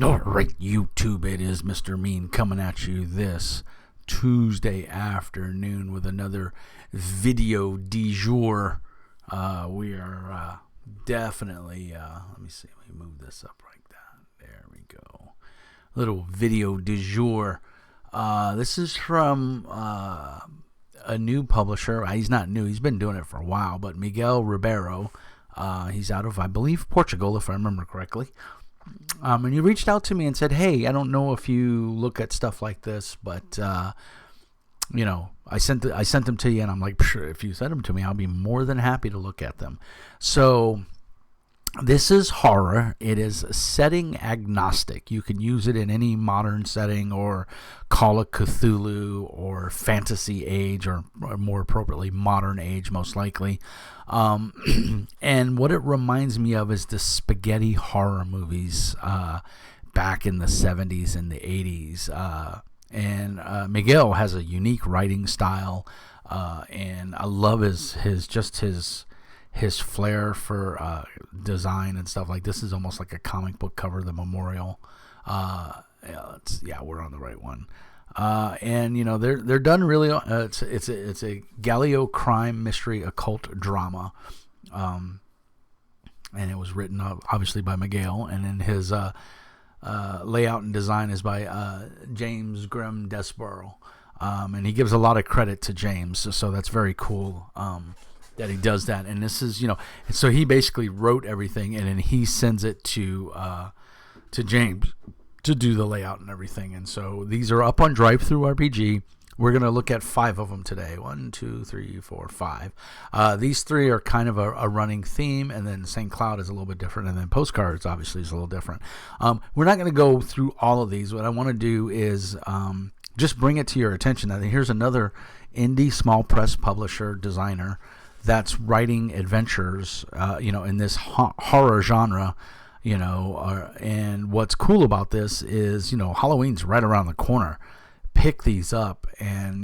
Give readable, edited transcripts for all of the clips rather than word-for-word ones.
All right, YouTube, it is Mr. Mean coming at you this Tuesday afternoon with another video du jour. We are definitely, let me see, let me move this up like that. There we go. Little video du jour. This is from a new publisher. He's not new, he's been doing it for a while, but Miguel Ribeiro. He's out of, I believe, Portugal, if I remember correctly. And you reached out to me and said, hey, I don't know if you look at stuff like this, but, I sent them to you, and I'm like, sure, if you send them to me, I'll be more than happy to look at them. So this is horror. It is setting agnostic. You can use it in any modern setting or Call of Cthulhu or fantasy age or more appropriately modern age, most likely. And what it reminds me of is the spaghetti horror movies back in the 70s and the 80s. And Miguel has a unique writing style, and I love his flair for design and stuff. Like, this is almost like a comic book cover, the memorial. We're on the right one. And they're done really. It's a Galileo crime mystery occult drama, and it was written obviously by Miguel, and then his layout and design is by James Grimm Desborough, and he gives a lot of credit to James, so that's very cool that he does that. And this is so he basically wrote everything, and then he sends it to James to do the layout and everything. And so these are up on Drive-Thru-RPG. We're going to look at 5 of them today. 1, 2, 3, 4, 5. These 3 are kind of a running theme, and then St. Cloud is a little bit different, and then Postcards obviously is a little different. We're not going to go through all of these. What I want to do is just bring it to your attention that here's another indie small press publisher designer that's writing adventures in this horror genre. And what's cool about this is, Halloween's right around the corner. Pick these up, and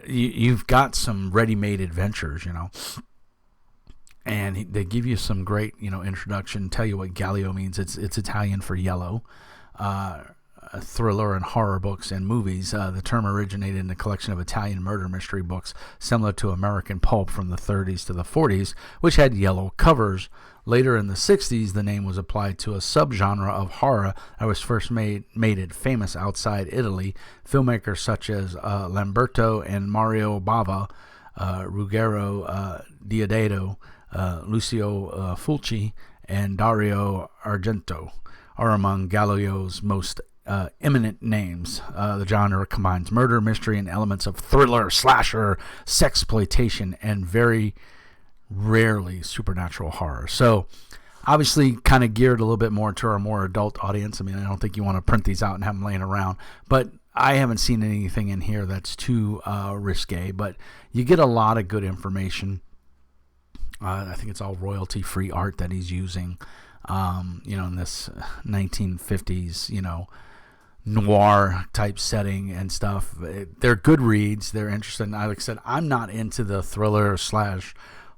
you've got some ready-made adventures, and they give you some great introduction, tell you what Galileo means. It's Italian for yellow. Thriller and horror books and movies. The term originated in a collection of Italian murder mystery books similar to American pulp from the 30s to the 40s, which had yellow covers. Later in the 60s, the name was applied to a subgenre of horror that was first made it famous outside Italy. Filmmakers such as Lamberto and Mario Bava, Ruggero Deodato, Lucio Fulci, and Dario Argento are among Galileo's most eminent names. The genre combines murder, mystery, and elements of thriller, slasher, sexploitation, and very rarely supernatural horror. So obviously kind of geared a little bit more to our more adult audience. I mean, I don't think you want to print these out and have them laying around, but I haven't seen anything in here that's too risque, but you get a lot of good information. I think it's all royalty-free art that he's using, in this 1950s, noir type setting and stuff. They're good reads. They're interesting. Like I said, I'm not into the thriller /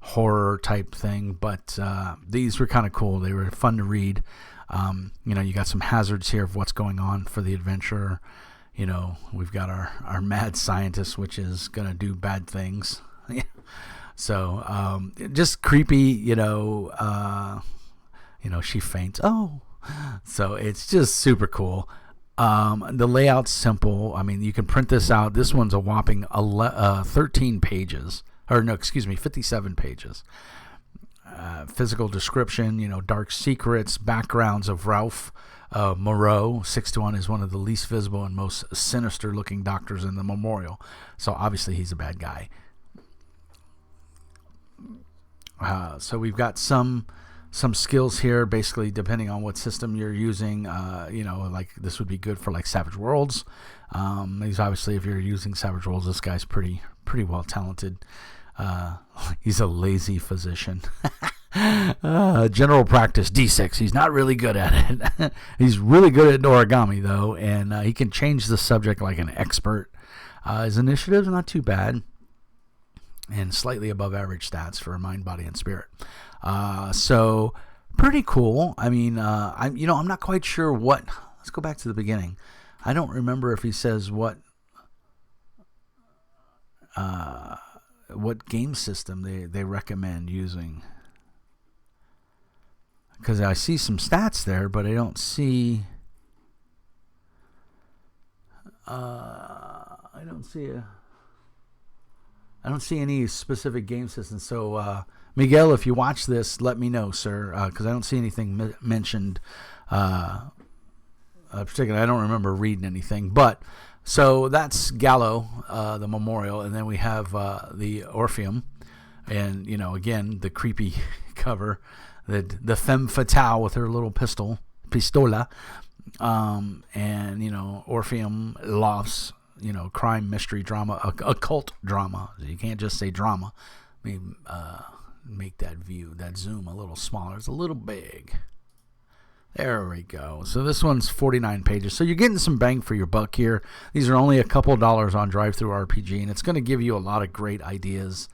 horror type thing, but these were kind of cool. They were fun to read. You got some hazards here of what's going on for the adventure. We've got our mad scientist, which is gonna do bad things. So just creepy. She faints. Oh, so it's just super cool. The layout's simple. I mean, you can print this out. This one's a whopping 13 pages. 57 pages. Physical description, dark secrets, backgrounds of Ralph Moreau. 6-1 is one of the least visible and most sinister-looking doctors in the memorial. So obviously he's a bad guy. So we've got some skills here, basically depending on what system you're using. Like this would be good for like Savage Worlds. He's obviously, if you're using Savage Worlds, this guy's pretty well talented. He's a lazy physician. General practice D6. He's not really good at it. He's really good at origami though, and he can change the subject like an expert. His initiative's not too bad, and slightly above average stats for mind, body, and spirit. So pretty cool. I mean, I'm not quite sure what. Let's go back to the beginning. I don't remember if he says what game system they recommend using. Because I see some stats there, but I don't see. I don't see any specific game system. So, Miguel, if you watch this, let me know, sir, because I don't see anything mentioned. Particularly, I don't remember reading anything. But so that's Gallo, the memorial, and then we have the Orpheum, and again the creepy cover, the femme fatale with her little pistola, and Orpheum lofts. Crime, mystery, drama, occult drama. You can't just say drama. Maybe make that zoom a little smaller. It's a little big. There we go. So this one's 49 pages. So you're getting some bang for your buck here. These are only a couple dollars on DriveThruRPG, and it's going to give you a lot of great ideas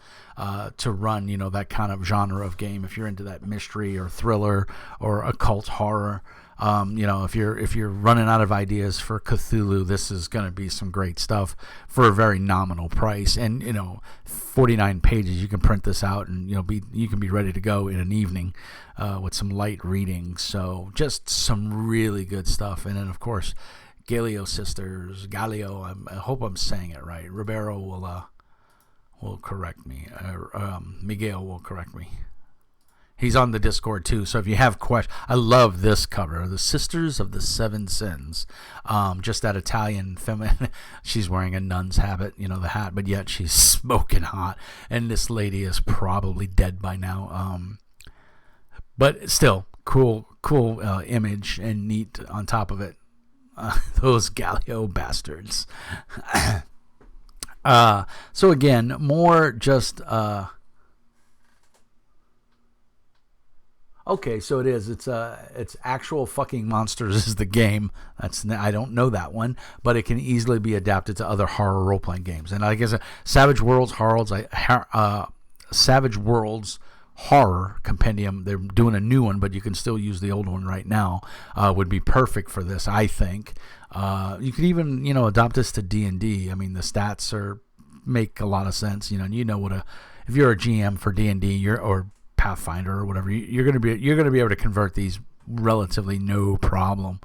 to run, that kind of genre of game. If you're into that mystery or thriller or occult horror. If you're running out of ideas for Cthulhu, this is going to be some great stuff for a very nominal price. And 49 pages, you can print this out, and you can be ready to go in an evening with some light reading. So just some really good stuff. And then of course, Galio sisters, Galio. I hope I'm saying it right. Ribeiro will correct me. Miguel will correct me. He's on the Discord too, so if you have questions, I love this cover, the Sisters of the Seven Sins. Just that Italian feminine. She's wearing a nun's habit, the hat, but yet she's smoking hot, and this lady is probably dead by now. But still, cool image and neat on top of it. Those Galio bastards. So again, more just. Okay, so it is. It's Actual Fucking Monsters is the game. I don't know that one, but it can easily be adapted to other horror role playing games. And I guess Savage Worlds Horror Compendium. They're doing a new one, but you can still use the old one right now. Would be perfect for this, I think. You could even adopt this to D&D. I mean, the stats make a lot of sense. If you're a GM for D&D, or Pathfinder or whatever, you're going to be able to convert these relatively no problem.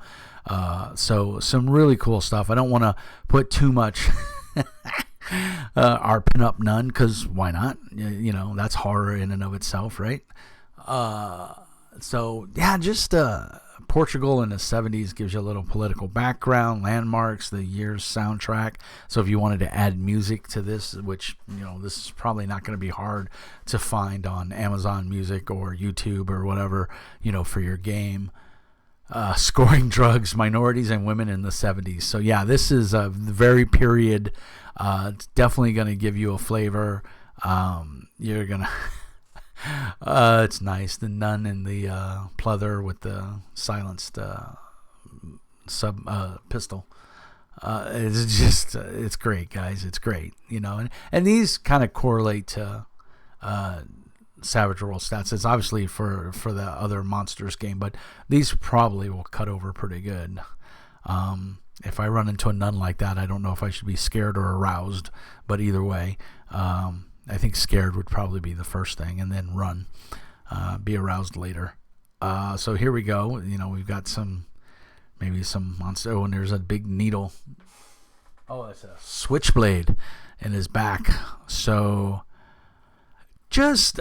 So some really cool stuff. I don't want to put too much our pinup nun, because why not? That's horror in and of itself, right? So yeah, just Portugal in the 70s gives you a little political background, landmarks, the year's soundtrack. So if you wanted to add music to this, which, this is probably not going to be hard to find on Amazon Music or YouTube or whatever, for your game. Scoring drugs, minorities, and women in the 70s. So yeah, this is a very period. It's definitely going to give you a flavor. You're going to... it's nice. The nun and the pleather with the silenced pistol. It's just, it's great, guys. It's great, and these kind of correlate to Savage World stats. It's obviously for the other Monsters game, but these probably will cut over pretty good. If I run into a nun like that, I don't know if I should be scared or aroused, but either way, I think scared would probably be the first thing, and then run, be aroused later. So here we go. We've got maybe some monster. Oh, and there's a big needle. Oh, that's a switchblade in his back. So just,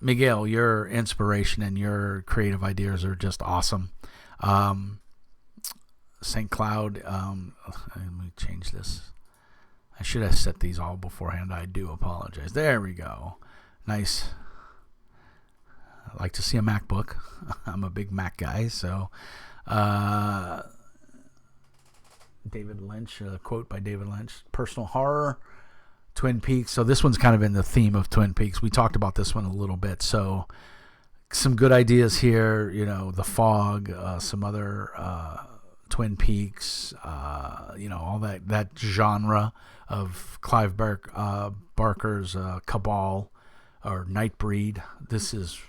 Miguel, your inspiration and your creative ideas are just awesome. St. Cloud, let me change this. I should have set these all beforehand. I do apologize. There we go. Nice. I like to see a MacBook. I'm a big Mac guy. So, David Lynch, a quote by David Lynch. Personal horror, Twin Peaks. So this one's kind of in the theme of Twin Peaks. We talked about this one a little bit. So some good ideas here. The Fog, some other Twin Peaks, all that genre of Clive Barker's Cabal, or Nightbreed. This is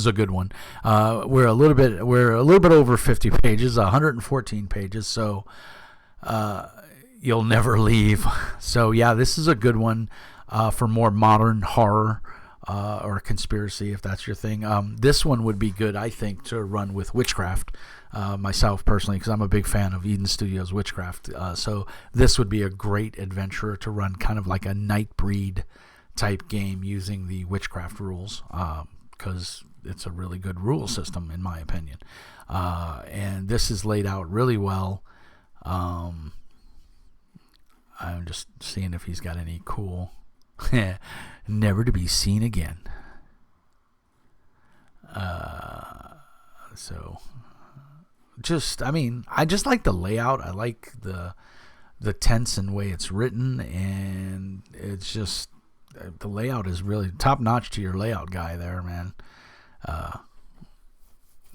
a good one. We're a little bit over 50 pages, 114 pages. So you'll never leave. So yeah, this is a good one for more modern horror or conspiracy, if that's your thing. This one would be good, I think, to run with Witchcraft. Myself personally, because I'm a big fan of Eden Studios Witchcraft. So this would be a great adventure to run, kind of like a Nightbreed type game using the Witchcraft rules, because it's a really good rule system in my opinion. And this is laid out really well. I'm just seeing if he's got any cool never to be seen again. So I just like the layout. I like the tense and way it's written, and it's just, the layout is really top notch to your layout guy there, man.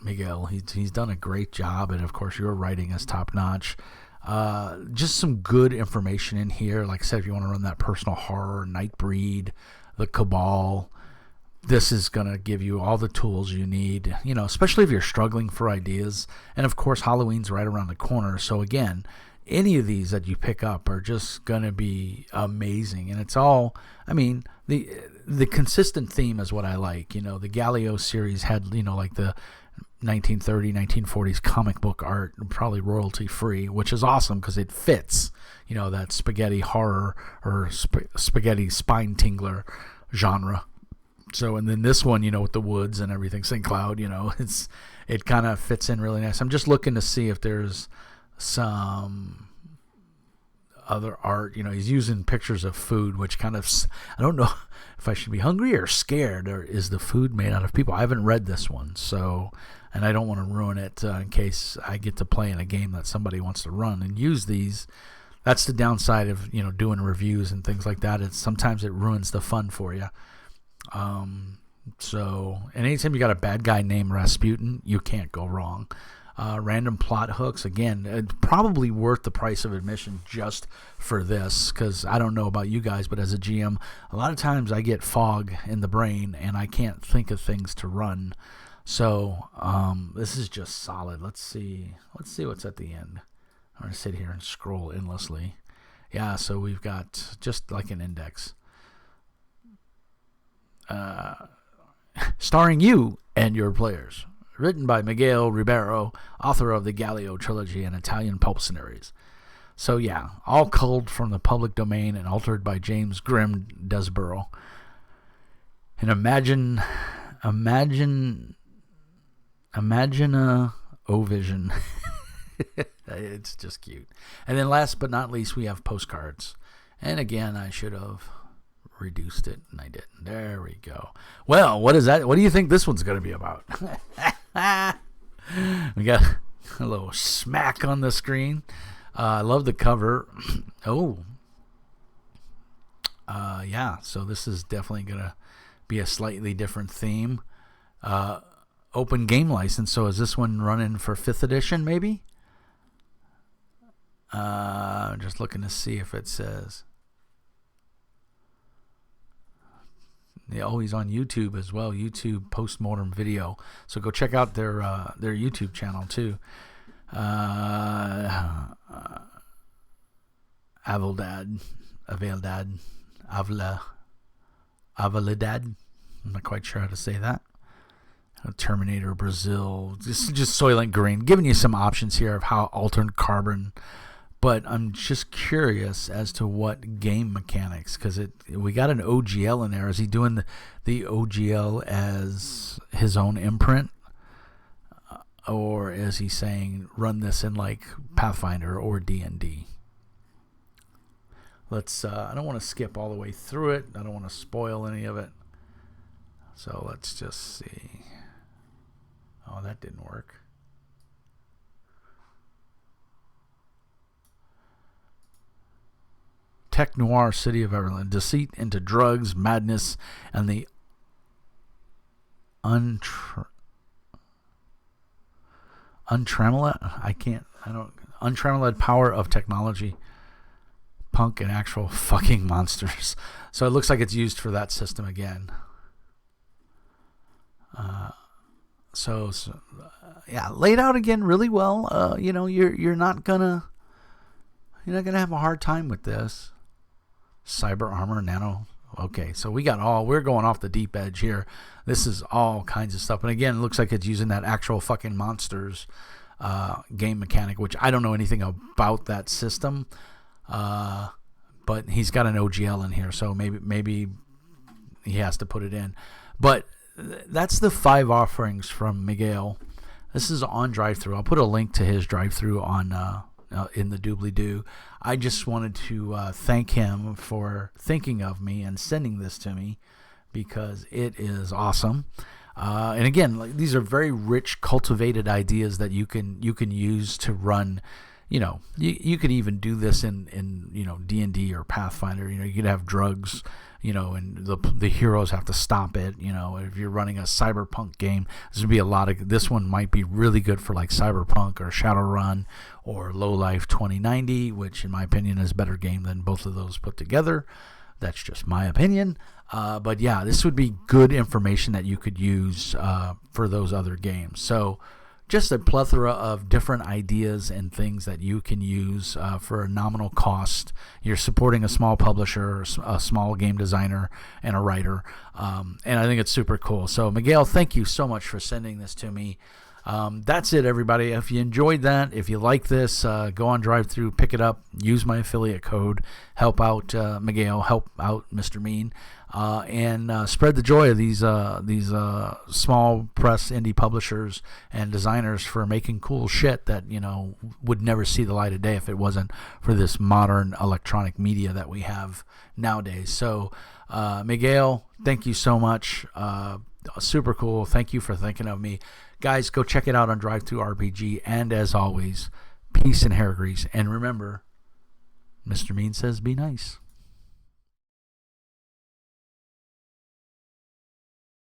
Miguel, he's done a great job, and of course your writing is top notch. Just some good information in here. Like I said, if you want to run that personal horror, Nightbreed, the Cabal, this is going to give you all the tools you need, especially if you're struggling for ideas. And of course, Halloween's right around the corner. So again, any of these that you pick up are just going to be amazing. And it's all, the consistent theme is what I like. The Galileo series had, like the 1930, 1940s comic book art, probably royalty free, which is awesome because it fits, that spaghetti horror or spaghetti spine tingler genre. So, and then this one, with the woods and everything, St. Cloud, it kind of fits in really nice. I'm just looking to see if there's some other art. He's using pictures of food, which kind of, I don't know if I should be hungry or scared, or is the food made out of people? I haven't read this one, so, and I don't want to ruin it in case I get to play in a game that somebody wants to run and use these. That's the downside of, doing reviews and things like that. Sometimes it ruins the fun for you. So, and anytime you got a bad guy named Rasputin, you can't go wrong. Random plot hooks, again, it's probably worth the price of admission just for this, because I don't know about you guys, but as a GM, a lot of times I get fog in the brain and I can't think of things to run. So this is just solid. Let's see what's at the end. I'm going to sit here and scroll endlessly. Yeah, so we've got just like an index. Starring you and your players. Written by Miguel Ribeiro, author of the Galileo trilogy and Italian pulp series. So yeah, all culled from the public domain and altered by James Grimm Desborough. And imagine a O-Vision. It's just cute. And then last but not least, we have postcards. And again, I should have reduced it, and I didn't. There we go. Well, what is that? What do you think this one's going to be about? We got a little smack on the screen. I love the cover. Yeah, so this is definitely going to be a slightly different theme. Open game license. So is this one running for 5th edition, maybe? I'm just looking to see if it says. He's on YouTube as well. YouTube Postmortem Video. So go check out their YouTube channel too. Aveldad. I'm not quite sure how to say that. Terminator Brazil. This is just Soylent Green. Giving you some options here of how altered carbon. But I'm just curious as to what game mechanics, because we got an OGL in there. Is he doing the OGL as his own imprint? Or is he saying run this in like Pathfinder or D&D? Let's, I don't want to skip all the way through it. I don't want to spoil any of it. So let's just see. Oh, that didn't work. Tech noir city of Everland. Deceit into drugs, madness, and the untrammeled power of technology. Cyberpunk and Actual Fucking Monsters. So it looks like it's used for that system again. Yeah, laid out again really well. You're not gonna have a hard time with this. Cyber armor, nano. Okay, so we're going off the deep edge here. This is all kinds of stuff. And again, it looks like it's using that Actual Fucking Monsters game mechanic, which I don't know anything about that system. But he's got an OGL in here, so maybe he has to put it in. But that's the 5 offerings from Miguel. This is on drive-thru. I'll put a link to his drive-thru on in the doobly-doo. I just wanted to thank him for thinking of me and sending this to me, because it is awesome. And again, these are very rich, cultivated ideas that you can use to run. You could even do this in D&D or Pathfinder. You could have drugs, and the heroes have to stop it. If you're running a cyberpunk game, this one might be really good for like Cyberpunk or Shadowrun or Lowlife 2090, which in my opinion is a better game than both of those put together. That's just my opinion. But yeah, this would be good information that you could use for those other games. So just a plethora of different ideas and things that you can use for a nominal cost. You're supporting a small publisher, a small game designer, and a writer. And I think it's super cool. So Miguel, thank you so much for sending this to me. That's it, everybody. If you enjoyed that, if you like this, go on drive-thru, pick it up, use my affiliate code, help out Miguel, help out Mr. Mean, and spread the joy of these small press indie publishers and designers for making cool shit that would never see the light of day if it wasn't for this modern electronic media that we have nowadays. So Miguel, thank you so much. Super cool. Thank you for thinking of me. Guys, go check it out on drive-thru RPG. And as always, peace and hair grease. And remember, Mr. Mean says be nice.